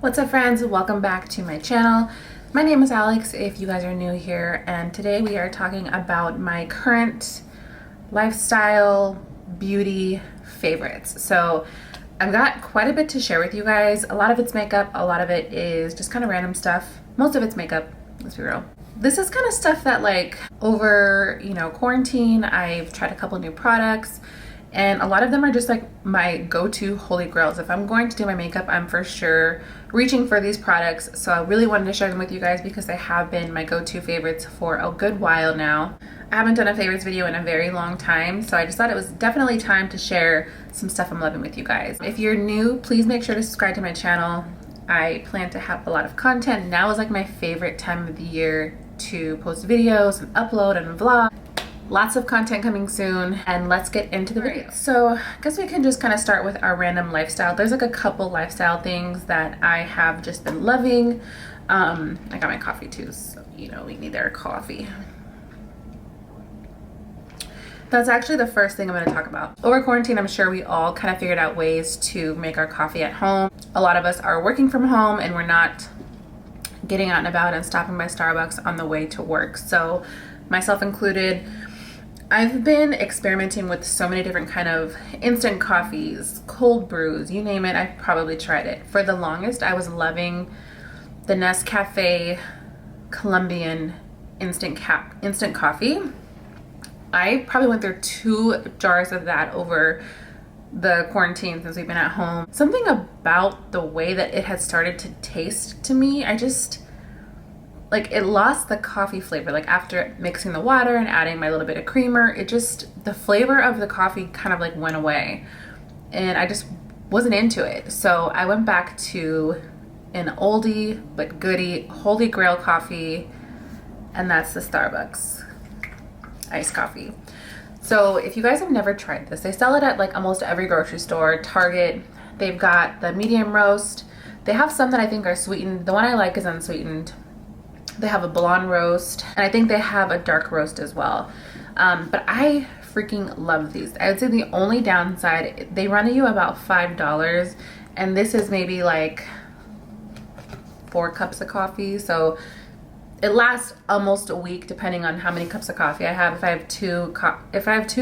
What's up, friends? Welcome back to my channel. My name is Alex if you guys are new here, and today we are talking about my current lifestyle beauty favorites. So I've got quite a bit to share with you guys. A lot of it's makeup, a lot of it is just kind of random stuff. Most of it's makeup, let's be real. This is kind of stuff that over, quarantine, I've tried a couple new products. And a lot of them are just like my go-to holy grails. If I'm going to do my makeup, I'm for sure reaching for these products. So I really wanted to share them with you guys because they have been my go-to favorites for a good while now. I haven't done a favorites video in a very long time, so I just thought it was definitely time to share some stuff I'm loving with you guys. If you're new, please make sure to subscribe to my channel. I plan to have a lot of content. Now is like my favorite time of the year to post videos and upload and vlog. Lots of content coming soon, and let's get into the video. So I guess we can just kind of start with our random lifestyle. There's like a couple lifestyle things that I have just been loving. I got my coffee too, so we need our coffee. That's actually the first thing I'm going to talk about. Over quarantine, I'm sure we all kind of figured out ways to make our coffee at home. A lot of us are working from home and we're not getting out and about and stopping by Starbucks on the way to work. So myself included, I've been experimenting with so many different kind of instant coffees, cold brews, you name it, I've probably tried it. For the longest, I was loving the Nescafe Colombian instant coffee. I probably went through 2 jars of that over the quarantine since we've been at home. Something about the way that it had started to taste to me, I just, it lost the coffee flavor. After mixing the water and adding my little bit of creamer, the flavor of the coffee kind of went away, and I just wasn't into it. So I went back to an oldie but goodie holy grail coffee, and that's the Starbucks iced coffee. So if you guys have never tried this, they sell it at almost every grocery store, Target. They've got the medium roast. They have some that I think are sweetened. The one I like is unsweetened. They have a blonde roast, and I think they have a dark roast as well. But I freaking love these. I would say the only downside, they run you about $5, and this is maybe 4 cups of coffee. So it lasts almost a week depending on how many cups of coffee I have. If I have 2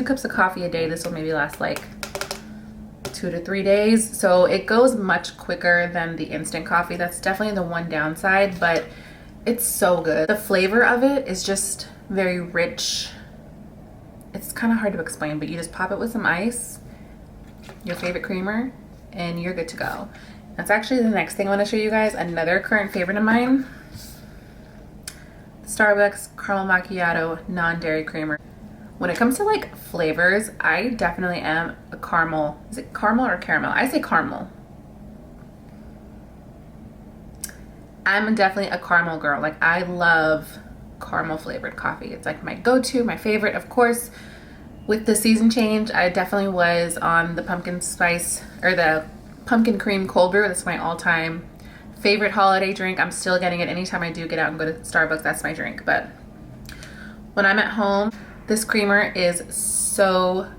cups of coffee a day, this will maybe last 2 to 3 days. So it goes much quicker than the instant coffee. That's definitely the one downside, but it's so good. The flavor of it is just very rich. It's kind of hard to explain, but you just pop it with some ice, your favorite creamer, and you're good to go. That's actually the next thing I want to show you guys. Another current favorite of mine, Starbucks Caramel Macchiato non-dairy creamer. When it comes to flavors, I definitely am a caramel. Is it caramel or caramel? I say caramel. I'm definitely a caramel girl. I love caramel flavored coffee. It's my go-to, my favorite. Of course, with the season change, I definitely was on the pumpkin spice or the pumpkin cream cold brew. That's my all-time favorite holiday drink. I'm still getting it anytime I do get out and go to Starbucks. That's my drink. But when I'm at home, this creamer is so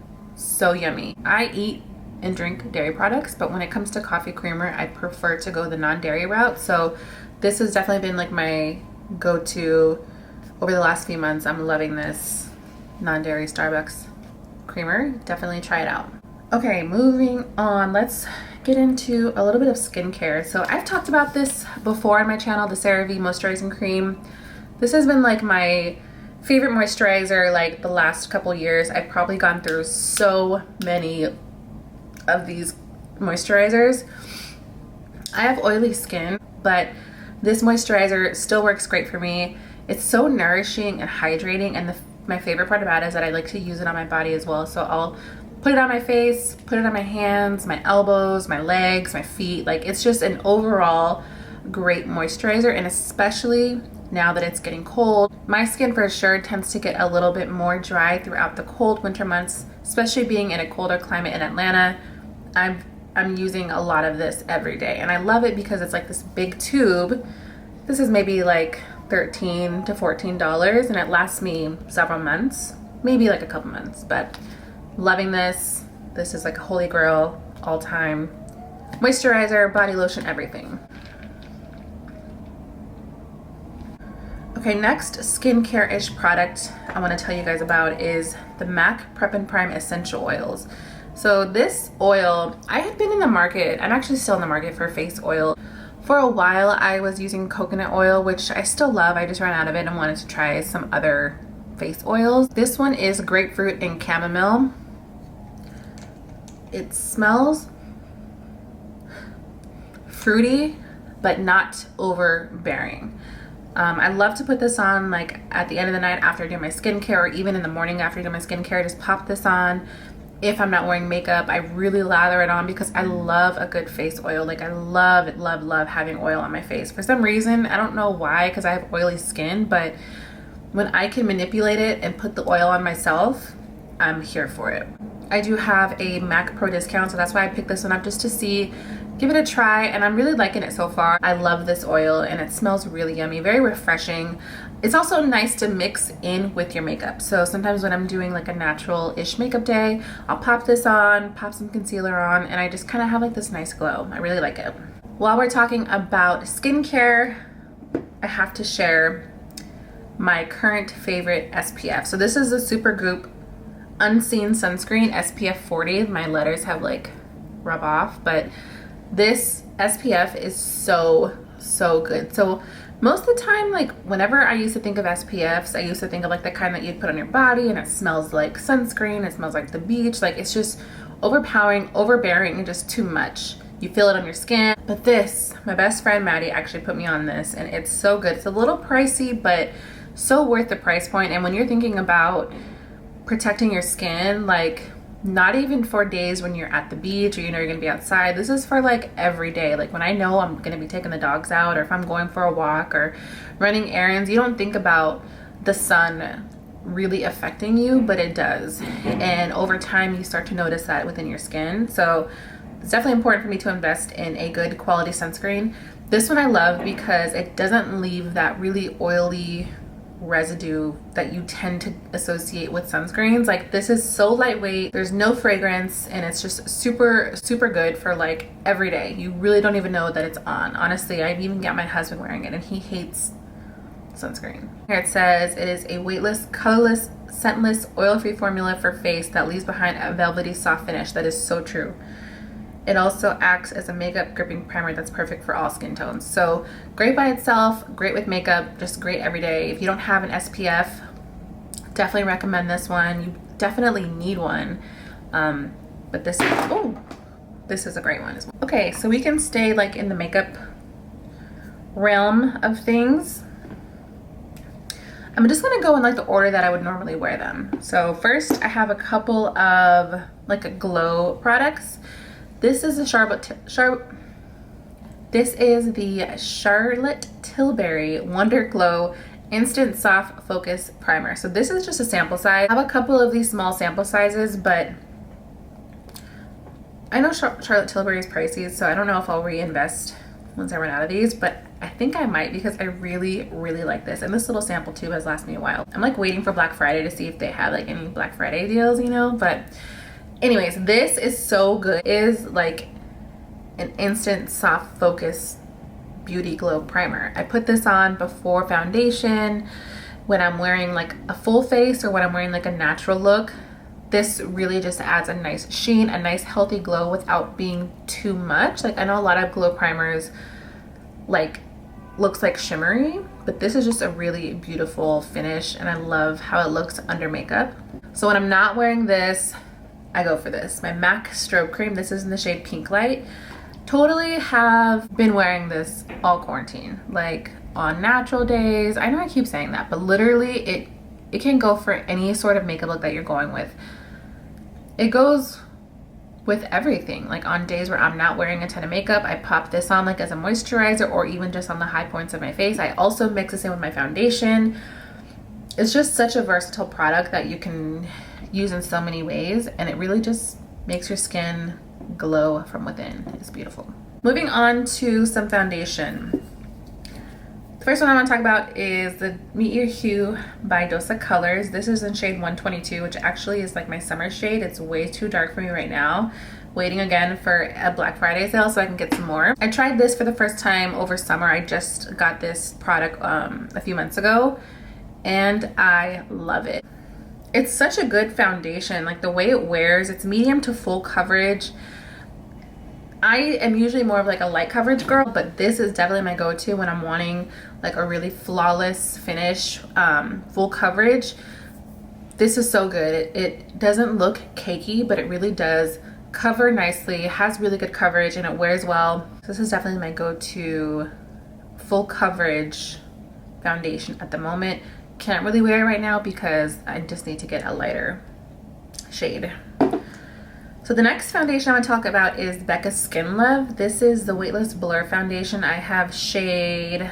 yummy. I eat and drink dairy products, but when it comes to coffee creamer, I prefer to go the non-dairy route. So this has definitely been my go-to over the last few months. I'm loving this non-dairy Starbucks creamer. Definitely try it out. Okay, moving on. Let's get into a little bit of skincare. So I've talked about this before on my channel, the CeraVe moisturizing cream. This has been my favorite moisturizer the last couple years. I've probably gone through so many of these moisturizers. I have oily skin, but this moisturizer still works great for me. It's so nourishing and hydrating, and my favorite part about it is that I like to use it on my body as well. So I'll put it on my face, put it on my hands, my elbows, my legs, my feet. It's just an overall great moisturizer, and especially now that it's getting cold. My skin for sure tends to get a little bit more dry throughout the cold winter months, especially being in a colder climate in Atlanta. I'm using a lot of this every day, and I love it because it's this big tube. This is maybe $13 to $14, and it lasts me several months, maybe a couple months, but loving this. This is a holy grail all time moisturizer, body lotion, everything. Okay, next skincare-ish product I want to tell you guys about is the MAC Prep and Prime Essential Oils. So this oil, I had been in the market, I'm actually still in the market for face oil. For a while I was using coconut oil, which I still love. I just ran out of it and wanted to try some other face oils. This one is grapefruit and chamomile. It smells fruity, but not overbearing. I love to put this on like at the end of the night after I do my skincare, or even in the morning after I do my skincare. Just pop this on. If I'm not wearing makeup, I really lather it on because I love a good face oil. Like I love it, love having oil on my face. For some reason, I don't know why, because I have oily skin, but when I can manipulate it and put the oil on myself, I'm here for it. I do have a MAC Pro discount, so that's why I picked this one up, just to see, give it a try, and I'm really liking it so far. I love this oil and it smells really yummy, very refreshing. It's also nice to mix in with your makeup. So sometimes when I'm doing like a natural-ish makeup day, I'll pop this on, pop some concealer on, and I just kind of have like this nice glow. I really like it. While we're talking about skincare, I have to share my current favorite SPF. So this is the Supergoop Unseen Sunscreen SPF 40. My letters have like rub off, but this SPF is so good. So most of the time, like whenever I used to think of SPFs, I used to think of like the kind that you'd put on your body and it smells like sunscreen, it smells like the beach, like it's just overpowering, overbearing, and just too much. You feel it on your skin. But this, my best friend Maddie actually put me on this, and it's so good. It's a little pricey, but so worth the price point. And when you're thinking about protecting your skin, like not even for days when you're at the beach or you know you're gonna be outside, this is for like every day. Like when I know I'm gonna be taking the dogs out, or if I'm going for a walk or running errands, you don't think about the sun really affecting you, but it does. And over time you start to notice that within your skin. So it's definitely important for me to invest in a good quality sunscreen. This one I love because it doesn't leave that really oily residue that you tend to associate with sunscreens. Like this is so lightweight, there's no fragrance, and it's just super good for like every day. You really don't even know that it's on. Honestly, I've even got my husband wearing it and he hates sunscreen. Here it says it is a weightless, colorless, scentless, oil-free formula for face that leaves behind a velvety soft finish. That is so true. It also acts as a makeup gripping primer that's perfect for all skin tones. So great by itself, great with makeup, just great every day. If you don't have an SPF, definitely recommend this one. You definitely need one. But this is a great one as well. Okay, so we can stay like in the makeup realm of things. I'm just gonna go in like the order that I would normally wear them. So first I have a couple of like a glow products. This is the Charlotte Tilbury Wonder Glow Instant Soft Focus Primer. So this is just a sample size. I have a couple of these small sample sizes, but I know Charlotte Tilbury is pricey, so I don't know if I'll reinvest once I run out of these, but I think I might because I really like this. And this little sample tube has lasted me a while. I'm like waiting for Black Friday to see if they have like any Black Friday deals, you know, but anyways, this is so good. It is like an instant soft focus beauty glow primer. I put this on before foundation, when I'm wearing like a full face, or when I'm wearing like a natural look. This really just adds a nice sheen, a nice healthy glow without being too much. Like I know a lot of glow primers like looks like shimmery, but this is just a really beautiful finish, and I love how it looks under makeup. So when I'm not wearing this, I go for this, my MAC Strobe Cream. This is in the shade Pink Light. Totally have been wearing this all quarantine, like on natural days. I know I keep saying that, but literally it can go for any sort of makeup look that you're going with. It goes with everything. Like on days where I'm not wearing a ton of makeup, I pop this on like as a moisturizer, or even just on the high points of my face. I also mix this in with my foundation. It's just such a versatile product that you can use in so many ways, and it really just makes your skin glow from within. It's beautiful. Moving on to some foundation. The first one I want to talk about is the Meet Your Hue by Dosa Colors. This is in shade 122, which actually is like my summer shade. It's way too dark for me right now, waiting again for a Black Friday sale so I can get some more. I tried this for the first time over summer. I just got this product a few months ago and I love it. It's such a good foundation. Like the way it wears, it's medium to full coverage. I am usually more of like a light coverage girl, but this is definitely my go-to when I'm wanting like a really flawless finish, full coverage. This is so good. It doesn't look cakey, but it really does cover nicely. It has really good coverage and it wears well. This is definitely my go-to full coverage foundation at the moment. Can't really wear it right now because I just need to get a lighter shade. So the next foundation I want to talk about is Becca's Skin Love. This is the Weightless Blur Foundation. I have shade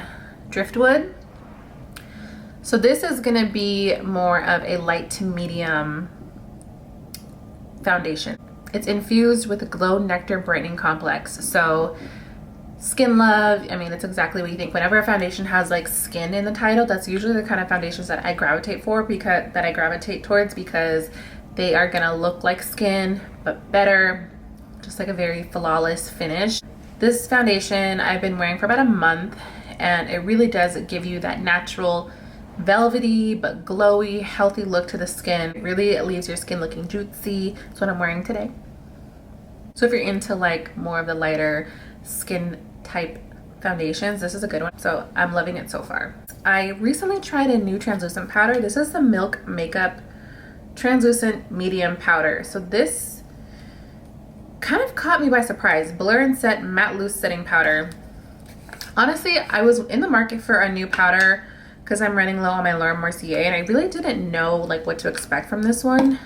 Driftwood. So this is going to be more of a light to medium foundation. It's infused with a Glow Nectar Brightening Complex. So Skin Love, I mean, it's exactly what you think. Whenever a foundation has like skin in the title, that's usually the kind of foundations that I gravitate towards because they are gonna look like skin, but better, just like a very flawless finish. This foundation I've been wearing for about a month and it really does give you that natural velvety but glowy, healthy look to the skin. It really leaves your skin looking juicy. That's what I'm wearing today. So if you're into like more of the lighter skin type foundations, this is a good one. So I'm loving it so far. I recently tried a new translucent powder. This is the Milk Makeup Translucent Medium Powder. So this kind of caught me by surprise. Blur and Set Matte Loose Setting Powder. Honestly, I was in the market for a new powder because I'm running low on my Laura Mercier and I really didn't know like what to expect from this one.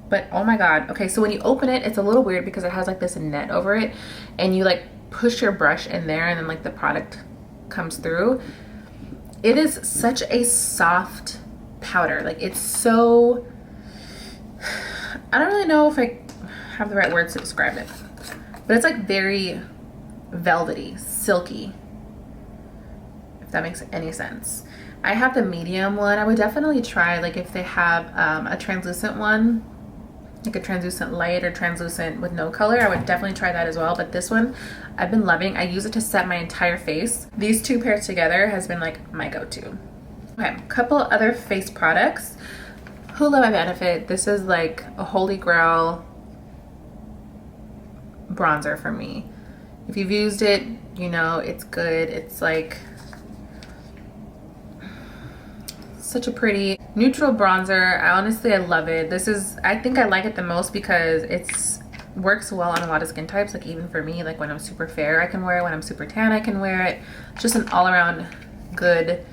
But oh my god. Okay, so when you open it, it's a little weird because it has like this net over it and you like push your brush in there and then like the product comes through. It is such a soft powder. Like it's so, I don't really know if I have the right words to describe it, but it's like very velvety, silky, if that makes any sense. I have the medium one. I would definitely try like if they have a translucent one, like a translucent light or translucent with no color, I would definitely try that as well. But this one I've been loving. I use it to set my entire face. These two paired together has been like my go-to. Okay, a couple other face products. Hoola by Benefit. This is like a holy grail bronzer for me. If you've used it, you know it's good. It's like such a pretty neutral bronzer. I love it. This is, I think I like it the most because it's works well on a lot of skin types. Like even for me, like when I'm super fair I can wear it, when I'm super tan I can wear it. Just an all-around good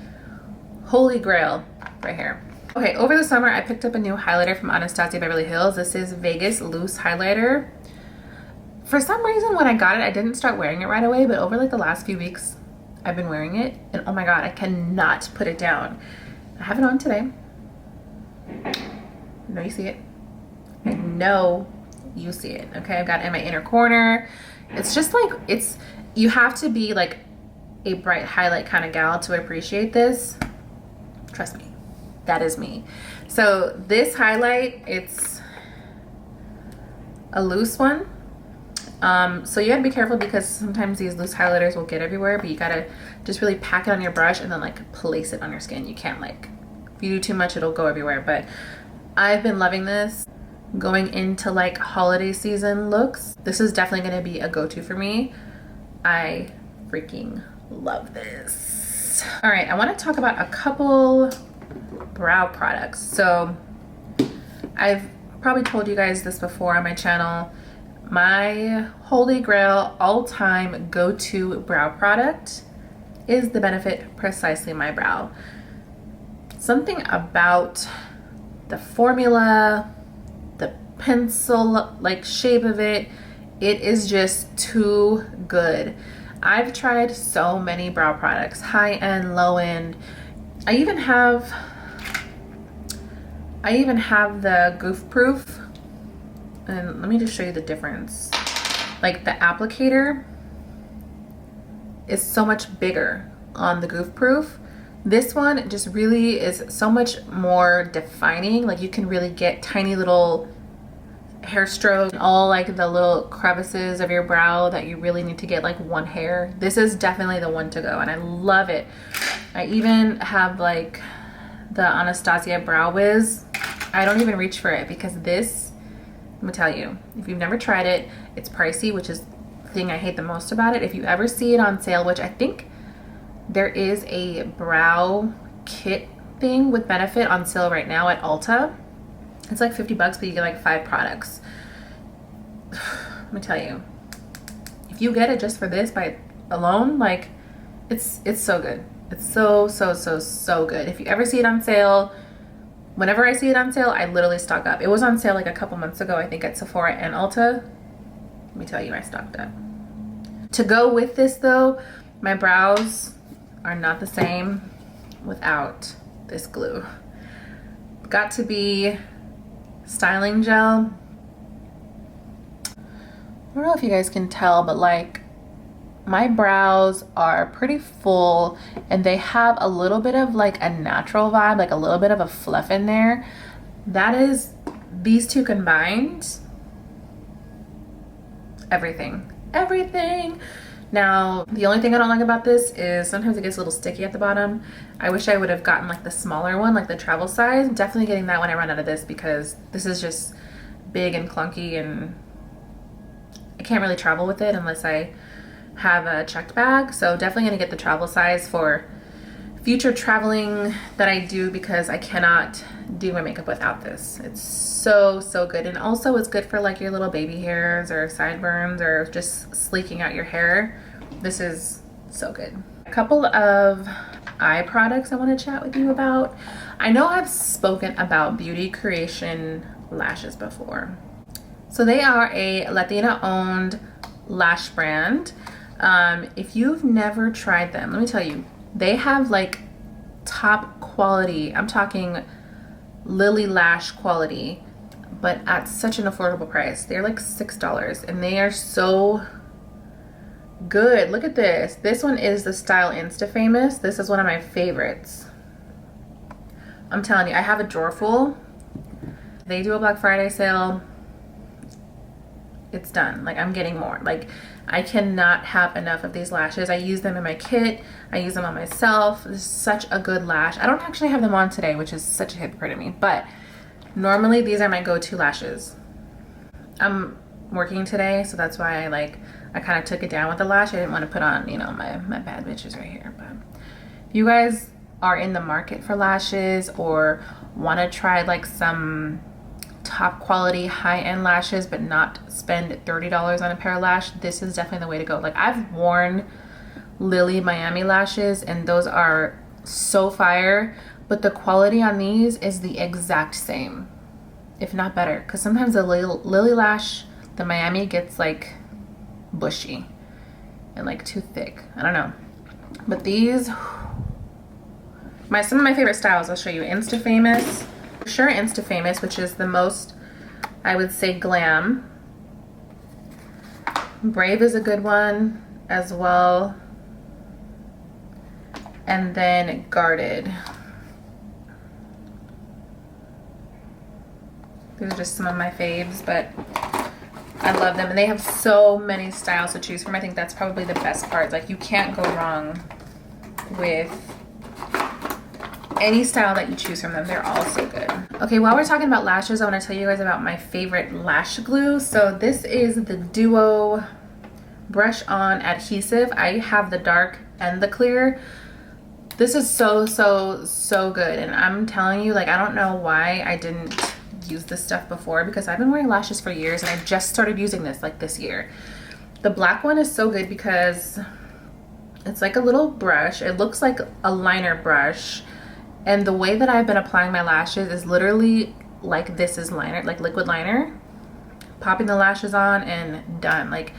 holy grail right here. Okay, over the summer I picked up a new highlighter from Anastasia Beverly Hills. This is Vegas Loose Highlighter. For some reason when I got it I didn't start wearing it right away, but over like the last few weeks I've been wearing it and oh my god, I cannot put it down. I have it on today. I know you see it. I know you see it. Okay, I've got it in my inner corner. It's just like, it's, you have to be like a bright highlight kind of gal to appreciate this. Trust me, that is me. So this highlight, it's a loose one. So you gotta be careful because sometimes these loose highlighters will get everywhere, but you gotta just really pack it on your brush and then like place it on your skin. You can't like, if you do too much it'll go everywhere. But I've been loving this going into like holiday season looks. This is definitely gonna be a go-to for me. I freaking love this. All right, I want to talk about a couple brow products. So I've probably told you guys this before on my channel. My holy grail all-time go-to brow product is the Benefit Precisely My Brow. Something about the formula, the pencil like shape of it, it is just too good. I've tried so many brow products, high-end, low-end. I even have the Goof Proof. And let me just show you the difference. Like the applicator is so much bigger on the Goof Proof. This one just really is so much more defining. Like you can really get tiny little hair stroke, all like the little crevices of your brow that you really need to get like one hair, this is definitely the one to go, and I love it. I even have like the Anastasia Brow Wiz. I don't even reach for it because this, I'm gonna tell you, if you've never tried it, it's pricey, which is the thing I hate the most about it. If you ever see it on sale, which I think there is a brow kit thing with Benefit on sale right now at Ulta. It's like 50 bucks, but you get like 5 products. Let me tell you, if you get it just for this by alone, like it's so good. It's so good. If you ever see it on sale, whenever I see it on sale, I literally stock up. It was on sale like a couple months ago, I think at Sephora and Ulta. Let me tell you, I stocked up. To go with this though, my brows are not the same without this glue. Got to be styling gel. I don't know if you guys can tell, but like my brows are pretty full and they have a little bit of like a natural vibe, like a little bit of a fluff in there. That is, these two combined, everything. Now, the only thing I don't like about this is sometimes it gets a little sticky at the bottom. I wish I would have gotten like the smaller one, like the travel size. Definitely getting that when I run out of this because this is just big and clunky and I can't really travel with it unless I have a checked bag. So definitely gonna get the travel size for future traveling that I do because I cannot do my makeup without this. It's so good, and also it's good for like your little baby hairs or sideburns or just sleeking out your hair. This is so good. A couple of eye products I want to chat with you about. I know I've spoken about Beauty Creation lashes before. So they are a Latina owned lash brand. If you've never tried them, let me tell you, they have like top quality, I'm talking Lily Lash quality, but at such an affordable price. They're like $6 and they are so good. Look at this. This one is the style Insta Famous. This is one of my favorites. I'm telling you, I have a drawer full. They do a Black Friday sale. It's done. Like I'm getting more. Like I cannot have enough of these lashes. I use them in my kit. I use them on myself. This is such a good lash. I don't actually have them on today, which is such a hypocrite of me, but normally these are my go-to lashes. I'm working today, so that's why I kind of took it down with the lash. I didn't want to put on, you know, my bad bitches right here. But if you guys are in the market for lashes or want to try like some top quality high-end lashes but not spend $30 on a pair of lash, this is definitely the way to go. Like I've worn Lily Miami lashes and those are so fire, but the quality on these is the exact same, if not better, because sometimes the Lily lash, the Miami, gets like bushy and like too thick. I don't know, but these, some of my favorite styles, I'll show you. Insta Famous, for sure. Insta Famous, which is the most, I would say, glam. Brave is a good one as well, and then Guarded. These are just some of my faves, but I love them, and they have so many styles to choose from. I think that's probably the best part. Like you can't go wrong with any style that you choose from them. They're all so good. Okay, while we're talking about lashes, I want to tell you guys about my favorite lash glue. So this is the Duo Brush On Adhesive. I have the dark and the clear. This is so good, and I'm telling you, like, I don't know why I didn't use this stuff before, because I've been wearing lashes for years and I just started using this like this year. The black one is so good because it's like a little brush. It looks like a liner brush, and the way that I've been applying my lashes is literally like this is liner, like liquid liner, popping the lashes on and done. Like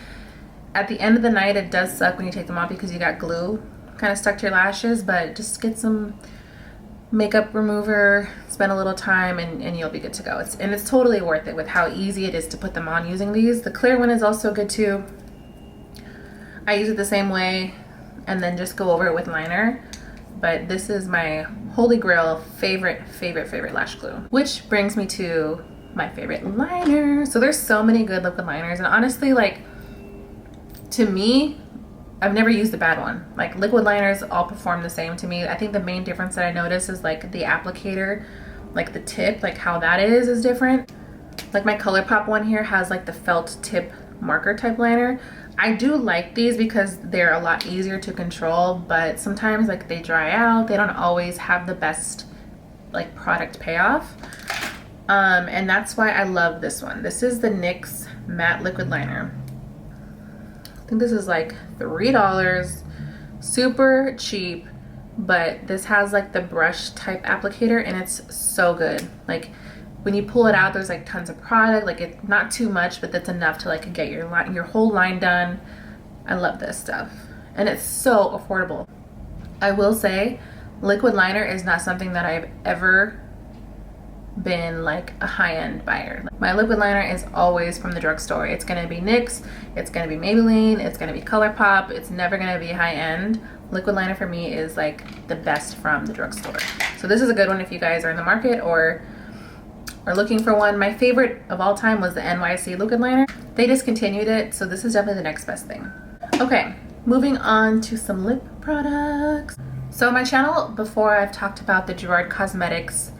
at the end of the night, it does suck when you take them off because you got glue kind of stuck to your lashes, but just get some makeup remover, spend a little time, and you'll be good to go. It's totally worth it with how easy it is to put them on using these. The clear one is also good too. I use it the same way and then just go over it with liner, but this is my holy grail favorite lash glue. Which brings me to my favorite liner. So there's so many good liquid liners, and honestly, like, to me, I've never used a bad one. Like, liquid liners all perform the same to me. I think the main difference that I notice is like the applicator, like the tip, like how that is different. Like my ColourPop one here has like the felt tip marker type liner. I do like these because they're a lot easier to control, but sometimes like they dry out. They don't always have the best like product payoff. And that's why I love this one. This is the NYX matte liquid liner. I think this is like $3, super cheap, but this has like the brush type applicator and it's so good. Like when you pull it out, there's like tons of product, like it's not too much, but that's enough to like get your whole line done. I love this stuff and it's so affordable. I will say liquid liner is not something that I've ever been like a high-end buyer. My liquid liner is always from the drugstore. It's gonna be NYX, it's gonna be Maybelline, it's gonna be ColourPop. It's never gonna be high-end. Liquid liner for me is like the best from the drugstore. So this is a good one if you guys are in the market or are looking for one. My favorite of all time was the NYC liquid liner. They discontinued it, so this is definitely the next best thing. Okay, moving on to some lip products. So my channel before, I've talked about the Gerard Cosmetics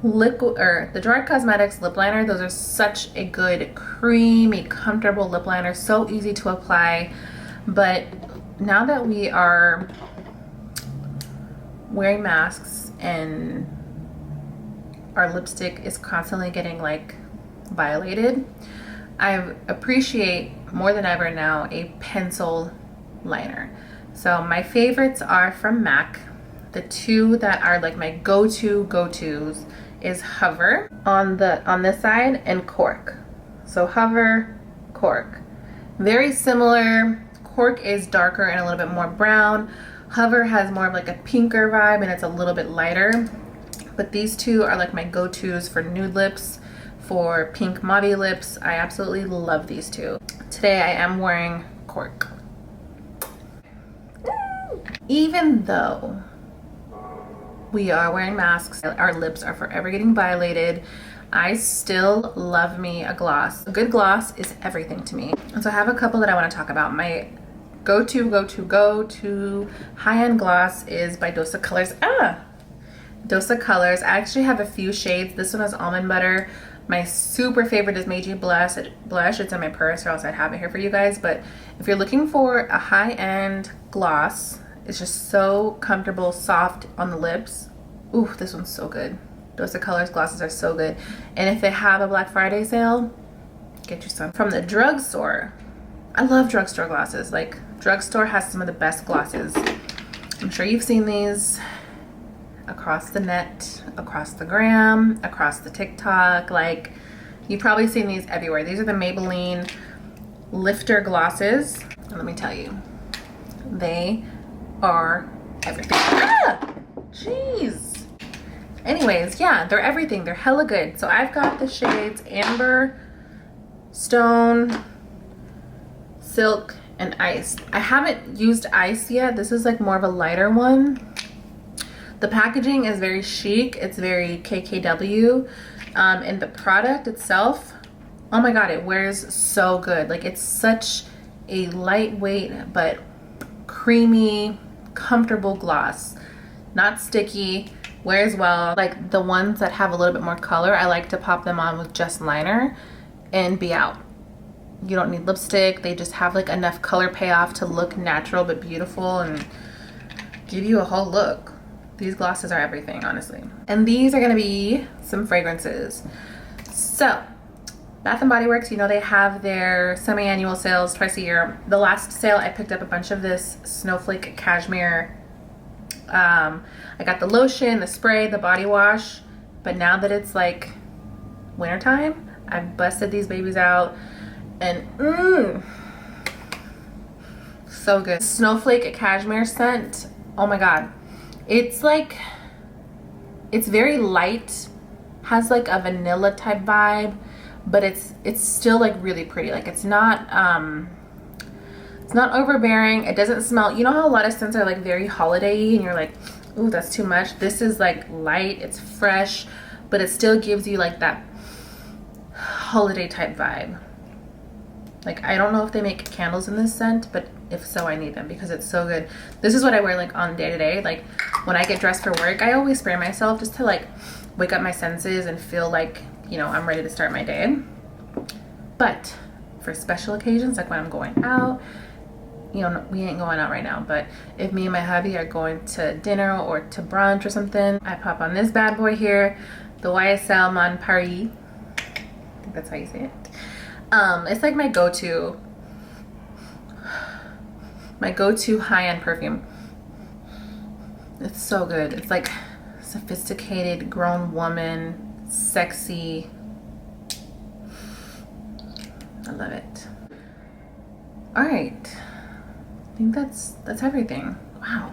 the Gerard Cosmetics lip liner. Those are such a good creamy comfortable lip liner, so easy to apply. But now that we are wearing masks and our lipstick is constantly getting like violated, I appreciate more than ever now a pencil liner. So my favorites are from MAC. The two that are like my go-tos is Hover on this side and Cork. So Hover, Cork. Very similar. Cork is darker and a little bit more brown. Hover has more of like a pinker vibe and it's a little bit lighter. But these two are like my go-tos for nude lips, for pink mauve lips. I absolutely love these two. Today I am wearing Cork. Even though we are wearing masks, our lips are forever getting violated, I still love me a gloss. A good gloss is everything to me. And so I have a couple that I want to talk about. My go-to high-end gloss is by Dosa Colors. Dosa Colors. I actually have a few shades. This one is Almond Butter. My super favorite is Meiji Blush. It's in my purse, or else I'd have it here for you guys. But if you're looking for a high-end gloss, it's just so comfortable, soft on the lips. Ooh, this one's so good. Dosa Colors glosses are so good. And if they have a Black Friday sale, get you some. From the drugstore, I love drugstore glosses. Like, drugstore has some of the best glosses. I'm sure you've seen these across the net, across the gram, across the TikTok. Like, you've probably seen these everywhere. These are the Maybelline Lifter glosses. And let me tell you, they are everything. Jeez. Anyways, yeah, they're everything. They're hella good. So I've got the shades Amber, Stone, Silk, and Ice. I haven't used Ice yet. This is like more of a lighter one. The packaging is very chic. It's very KKW. And the product itself, oh my God, it wears so good. Like, it's such a lightweight but creamy, comfortable gloss. Not sticky, wears well. Like the ones that have a little bit more color, I like to pop them on with just liner and be out. You don't need lipstick. They just have like enough color payoff to look natural but beautiful and give you a whole look. These glosses are everything, honestly. And these are gonna be some fragrances. So, Bath & Body Works, you know they have their semi-annual sales twice a year. The last sale, I picked up a bunch of this Snowflake Cashmere. I got the lotion, the spray, the body wash. But now that it's like wintertime, I've busted these babies out. And so good. Snowflake Cashmere scent, oh my God. It's like, it's very light, has like a vanilla type vibe, but it's still like really pretty. Like it's not overbearing. It doesn't smell, you know how a lot of scents are like very holiday-y and you're like, ooh, that's too much. This is like light, it's fresh, but it still gives you like that holiday type vibe. Like, I don't know if they make candles in this scent, but if so, I need them because it's so good. This is what I wear like on day to day. Like when I get dressed for work, I always spray myself just to like wake up my senses and feel like, you know, I'm ready to start my day. But for special occasions, like when I'm going out, you know, we ain't going out right now, but if me and my hubby are going to dinner or to brunch or something, I pop on this bad boy here, the YSL Mon Paris. I think that's how you say it. It's like my go-to high-end perfume. It's so good. It's like sophisticated, grown woman, sexy. I love it. All right, I think that's everything. Wow.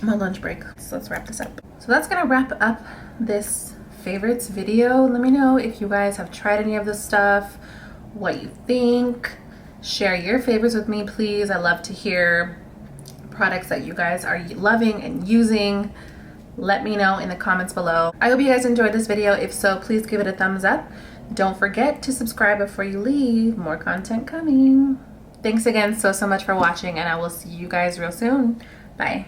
I'm on lunch break, so let's wrap this up. So that's gonna wrap up this favorites video. Let me know if you guys have tried any of this stuff, what you think. Share your favorites with me, please. I love to hear products that you guys are loving and using. Let me know in the comments below. I hope you guys enjoyed this video. If so, please give it a thumbs up. Don't forget to subscribe before you leave. More content coming. Thanks again so much for watching, and I will see you guys real soon. Bye.